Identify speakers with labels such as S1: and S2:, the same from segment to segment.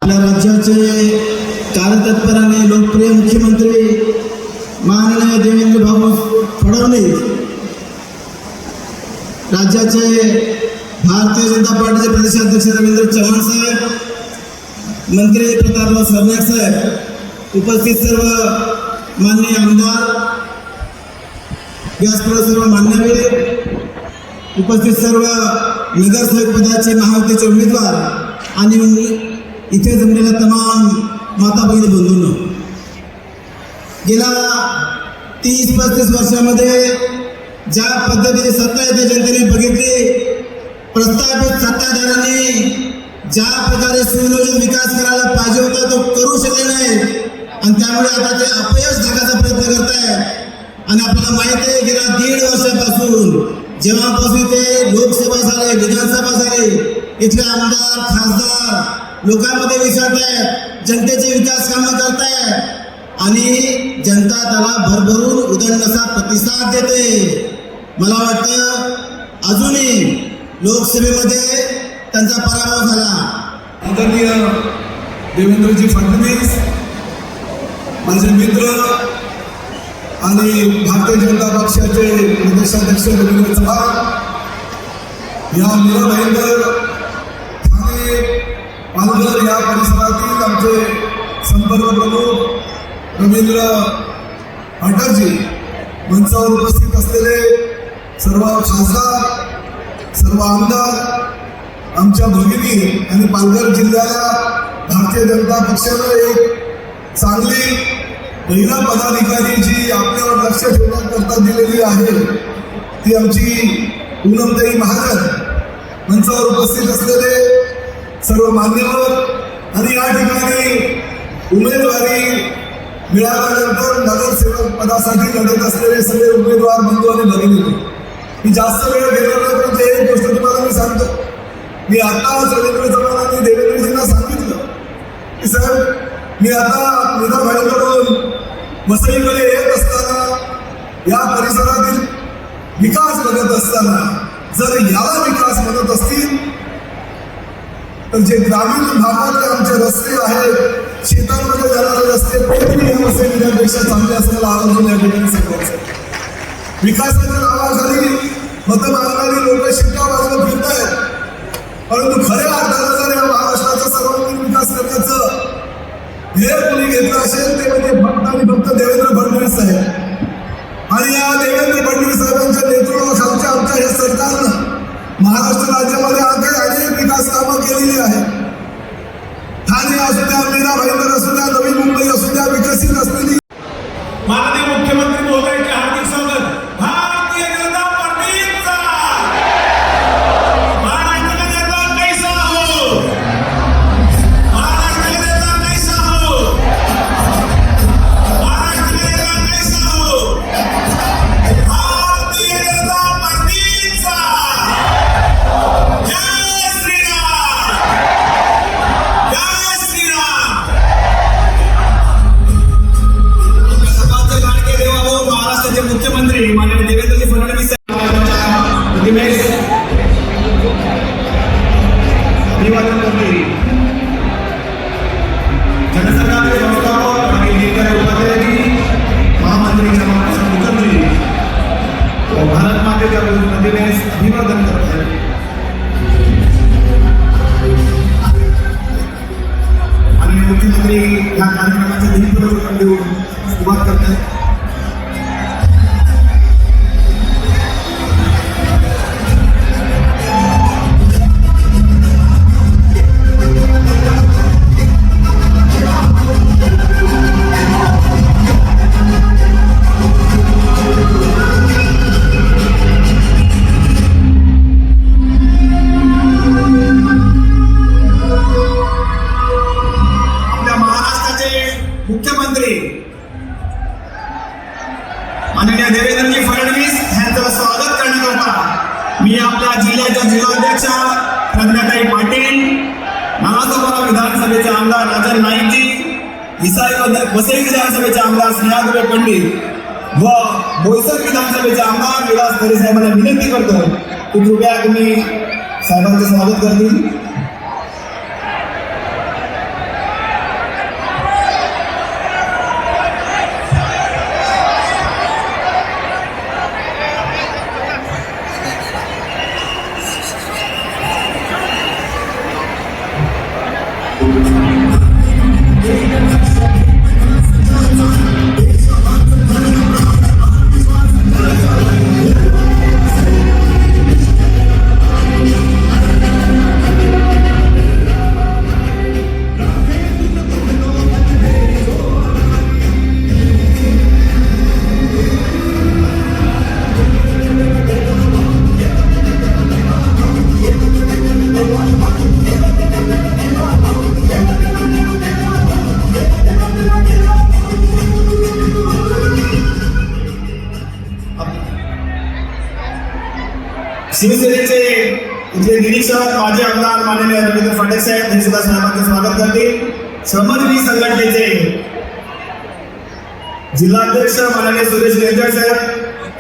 S1: आपल्या राज्याचे कार्यतत्पर आणि लोकप्रिय मुख्यमंत्री माननीय देवेंद्र भाऊ फडणवीस, राज्याचे भारतीय जनता पार्टीचे प्रदेशाध्यक्ष रवींद्र चव्हाण साहेब, मंत्री प्रतापराव सरनाईक साहेब, उपस्थित सर्व माननीय आमदार, व्यासपीठावर सर्व मान्यवर, उपस्थित सर्व नगरसेवक पदाचे महायुतीचे उमेदवार आणि इथे जमलेल्या तमाम माता भगिनी बंधूंनो, गेल्या 30-35 वर्षामध्ये ज्या पद्धतीने सत्ता येथे जनतेने बघितली, प्रस्थापित सत्ताधाऱ्यांनी ज्या प्रकारे सुनियोजित विकास करायला पाहिजे होता तो करू शकले नाही आणि त्यामुळे आता ते अपयश झाल्याचा प्रयत्न करत आहेत. आणि आपल्याला माहिती आहे गेल्या 1.5 वर्षापासून जेव्हापासून ते लोकसभा झाले, विधानसभा झाली, इथले आमदार खासदार लोकांमध्ये विसरत आहेत, जनतेचे विकास कामं करतायत आणि जनता त्याला भरभरून उदंड असा प्रतिसाद देते. मला वाटतं अजूनही लोकसभेमध्ये त्यांचा पराभव झाला.
S2: आदरणीय देवेंद्रजी फडणवीस, माझे मित्र आणि भारतीय जनता पक्षाचे प्रदेशाध्यक्ष रवींद्र चव्हाण, या मीरा भाईंदर, ठाणे, पालघर या परिसरातील आमचे संपर्क प्रमुख रवींद्र पाठकजी, मंचावर उपस्थित असलेले सर्व खासदार, सर्व आमदार, आमच्या भगिनी आणि पालघर जिल्ह्याला भारतीय जनता पक्षानं एक चांगली महिला पदाधिकारी जी आपल्यावर लक्ष ठेवण्याकरता दिलेली आहे ती आमची पूनमताई महाजन, मंचावर उपस्थित असलेले सर्व मान्यवर आणि या ठिकाणी उमेदवारी मिळाल्यानंतर नगरसेवक पदासाठी लढत असलेले सगळे उमेदवार बंधू आणि भगिनी. मी जास्त वेळ घेणार नाही, परंतु एक गोष्ट तुम्हाला मी सांगतो. मी आता रवींद्र चव्हाण आणि देवेंद्रजींना सांगितलं की साहेब, मी आता मीरा भाईंकडून वसईकडे येत असताना या परिसरातील विकास बघत असताना जर याला विकास म्हणत असतील तर जे ग्रामीण भागातले आमचे रस्ते आहेत, शेतांमध्ये जाणारे रस्ते, ते या वसई जिल्ह्यापेक्षा चांगले असलेला आवाज या ठिकाणी सांगायचं. विकासाच्या नावाखाली मतं मागणारी लोक शिक्का वाजवत फिरत आहेत, परंतु खऱ्या अर्थानं जर या महाराष्ट्राचा सर्वांगीण विकास करण्याचं हे कोणी घेतलं असेल ते म्हणजे फक्त आणि फक्त देवेंद्र फडणवीस साहेब. आणि या देवेंद्र फडणवीस साहेबांच्या नेतृत्वाखालच्या आमच्या या सरकारनं महाराष्ट्र राज्यामध्ये अनेक विकास कामं केलेली आहेत. ठाणे असू द्या, मीरा भाईंदर असू द्या, नवी मुंबई असू द्या, विकसित असलेली.
S3: माननीय मुख्यमंत्री महोदयांचे हार्दिक स्वागत. भारतीय जनता पार्टीचा महाराष्ट्र का नेता कैसा हो, महाराष्ट्र का नेता कैसा हो, महाराष्ट्र का नेता कैसा हो, भारतीय जनता पार्टीचा. जय श्रीराम, जय श्रीराम. महाराष्ट्राचे मुख्यमंत्री माननीय देवेंद्रजी फडणवीस प्रतिमेस अभिवादन करते. जनसंघाचे संस्थापक आणि दीनदयाळ उपाध्यायजी, महामंत्री चंद्रशेखर मुखर्जी भारत मातेच्या प्रतिमेस अभिवादन करतात. आणि मुख्यमंत्री या कार्यक्रमाचे दिनप्रदर्शन देऊन सुरुवात करतात. मुख्यमंत्री माननीय देवेंद्रजी फडणवीस यांचं स्वागत करण्याकरता मी आपल्या जिल्ह्याच्या जिल्हाध्यक्ष प्रज्ञाताई पाटील, नालासोपारा विधानसभेचे आमदार राजन नाईकजी, वसई विधानसभेचे आमदार स्नेहादुबे पंडित व बोईसर विधानसभेचे आमदार विलास खरे साहेबांना विनंती करतो की कृपया तुम्ही साहेबांचे स्वागत करतील. शिवसेनेचे इथले निरीक्षक माजी आमदार माननीय रवींद्र फाटक साहेब हे सुद्धा साहेबांचे स्वागत करतील. श्रमजीवी संघटनेचे जिल्हाध्यक्ष माननीय सुरेश रेंजर साहेब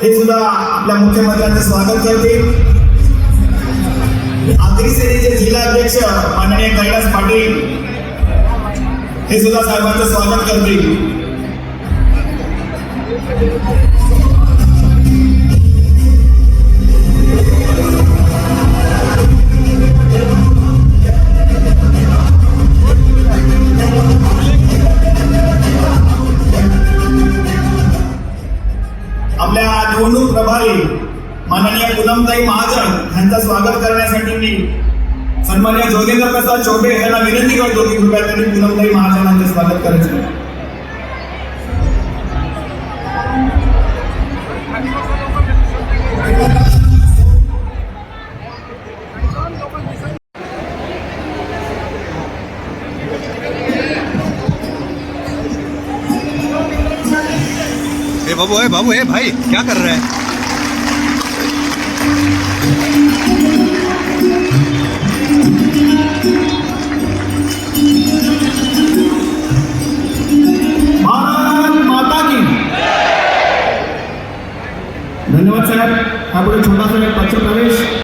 S3: हे सुद्धा आपल्या मुख्यमंत्र्यांचे स्वागत करतील. आगरी सेनेचे जिल्हाध्यक्ष माननीय कैलास पाटील हे सुद्धा साहेबांचे स्वागत करतील. आपल्या निवडणूक प्रभारी माननीय पूनमताई महाजन यांचं स्वागत करण्यासाठी मी सन्माननीय जोगेंद्र प्रसाद चौबे यांना विनंती करतो की कृपया त्यांनी पूनमताई महाजनांचे स्वागत करायचे.
S4: बाबू है भाई क्या कर रहा है?
S3: भारत माता की. धन्यवाद साहेब. हा पुढे छोटासा एक पक्ष प्रवेश